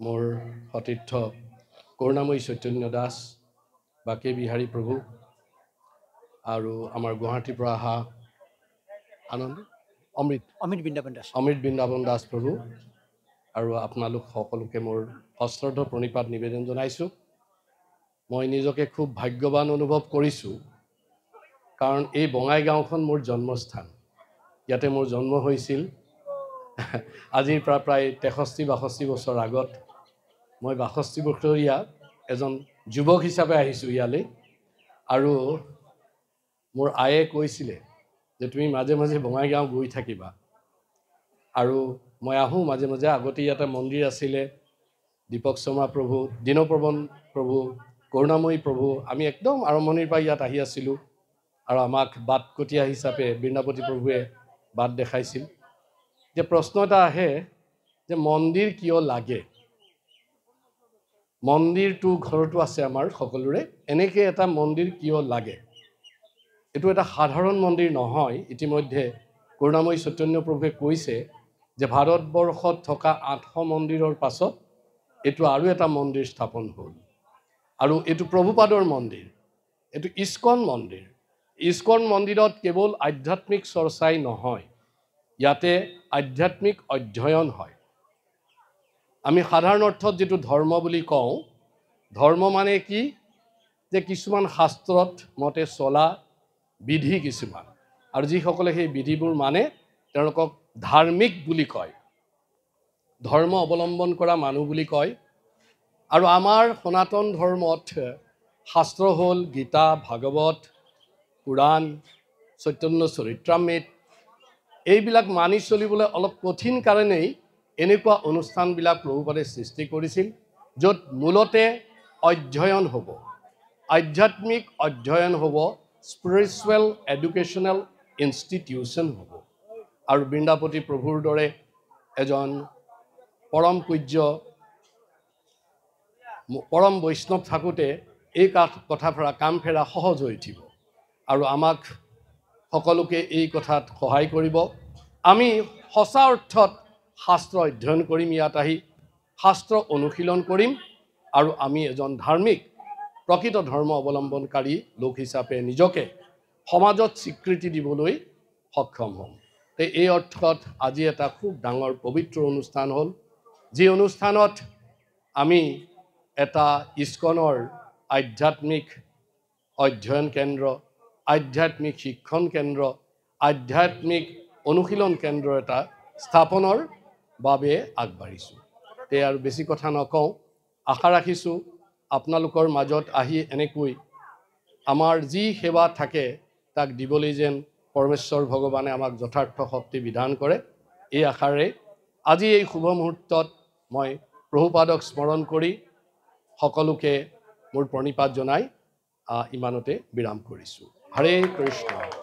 মোৰ সতীৰ্থ কৰুণাময়ী চৈতন্য দাস বাকে বিহাৰী প্ৰভু আৰু আমাৰ গুৱাহাটীৰ পৰা অহা আনন্দ অমৃত বৃন্দাবন দাস প্ৰভু আৰু আপোনালোক সকলোকে মোৰ সশ্ৰদ্ধ প্ৰণিপাত নিবেদন জনাইছোঁ। মই নিজকে খুব ভাগ্যৱান অনুভৱ কৰিছোঁ, কাৰণ এই বঙাইগাঁওখন মোৰ জন্মস্থান। ইয়াতে মোৰ জন্ম হৈছিল। আজিৰ পৰা প্ৰায় 63-62 বছৰ আগত মই 62 বছৰীয়া এজন যুৱক হিচাপে আহিছোঁ ইয়ালৈ। আৰু মোৰ আয়ে কৈছিলে যে তুমি মাজে মাজে বঙাইগাঁও গৈ থাকিবা। আৰু মই আহোঁ মাজে মাজে। আগতে ইয়াতে মন্দিৰ আছিলে, দীপক শৰ্মা প্ৰভু, দীনপ্ৰৱণ প্ৰভু, কৰুণাময়ী প্ৰভু, আমি একদম আৰম্ভণিৰ পৰা ইয়াত আহি আছিলোঁ। আৰু আমাক বাটকটীয়া হিচাপে বৃন্দাপতি প্ৰভুৱে বাট দেখাইছিল। যে প্ৰশ্ন এটা আহে যে মন্দিৰ কিয় লাগে? মন্দিৰটো ঘৰতো আছে আমাৰ সকলোৰে, এনেকৈ এটা মন্দিৰ কিয় লাগে? এইটো এটা সাধাৰণ মন্দিৰ নহয়। ইতিমধ্যে কৰুণাময়ী চৈতন্য প্ৰভুৱে কৈছে যে ভাৰতবৰ্ষত থকা 800 মন্দিৰৰ পাছত এইটো আৰু এটা মন্দিৰ স্থাপন হ'ল। আৰু এইটো প্ৰভুপাদৰ মন্দিৰ, এইটো ইস্কন মন্দিৰ। ইস্কন মন্দিৰত কেৱল আধ্যাত্মিক চৰ্চাই নহয়, ইয়াতে আধ্যাত্মিক অধ্যয়ন হয়। আমি সাধাৰণ অৰ্থত যিটো ধৰ্ম বুলি কওঁ, ধৰ্ম মানে কি? যে কিছুমান শাস্ত্ৰত মতে চলা বিধি কিছুমান, আৰু যিসকলে সেই বিধিবোৰ মানে তেওঁলোকক ধাৰ্মিক বুলি কয়, ধৰ্ম অৱলম্বন কৰা মানুহ বুলি কয়। আৰু আমাৰ সনাতন ধৰ্মত শাস্ত্ৰ হ'ল গীতা, ভাগৱত, পুৰাণ, চৈতন্য চৰিত্ৰামৃত। এইবিলাক মানি চলিবলৈ অলপ কঠিন কাৰণেই এনেকুৱা অনুষ্ঠানবিলাক প্ৰভুপাদে সৃষ্টি কৰিছিল, য'ত মূলতে অধ্যয়ন হ'ব, আধ্যাত্মিক অধ্যয়ন হ'ব, স্পিৰিচুৱেল এডুকেশ্যনেল ইনষ্টিটিউশ্যন হ'ব। আৰু বৃন্দাপতি প্ৰভুৰ দৰে এজন পৰম পূজ্য পৰম বৈষ্ণৱ থাকোঁতে এই কাম ফেৰা সহজ হৈ উঠিব। আৰু আমাক সকলোকে এই কথাত সহায় কৰিব। আমি সঁচা অৰ্থত শাস্ত্ৰ অধ্যয়ন কৰিম, ইয়াত আহি শাস্ত্ৰ অনুশীলন কৰিম, আৰু আমি এজন ধাৰ্মিক প্ৰকৃত ধৰ্ম অৱলম্বনকাৰী লোক হিচাপে নিজকে সমাজত স্বীকৃতি দিবলৈ সক্ষম হ'ম। এই অৰ্থত আজি এটা খুব ডাঙৰ পবিত্ৰ অনুষ্ঠান হ'ল, যি অনুষ্ঠানত আমি এটা ইস্কনৰ আধ্যাত্মিক অধ্যয়ন কেন্দ্ৰ, আধ্যাত্মিক শিক্ষণ কেন্দ্ৰ, আধ্যাত্মিক অনুশীলন কেন্দ্ৰ এটা স্থাপনৰ বাবে আগবাঢ়িছোঁ। আৰু বেছি কথা নকওঁ, আশা ৰাখিছোঁ আপোনালোকৰ মাজত আহি এনেকৈ আমাৰ যি সেৱা থাকে তাক দিবলৈ যেন পৰমেশ্বৰ ভগৱানে আমাক যথাৰ্থ শক্তি বিধান কৰে। এই আশাৰে আজি এই শুভ মুহূৰ্তত মই প্ৰভুপাদক স্মৰণ কৰি সকলোকে মোৰ প্ৰণিপাত জনাই ইমানতে বিৰাম কৰিছোঁ। হৰে কৃষ্ণ।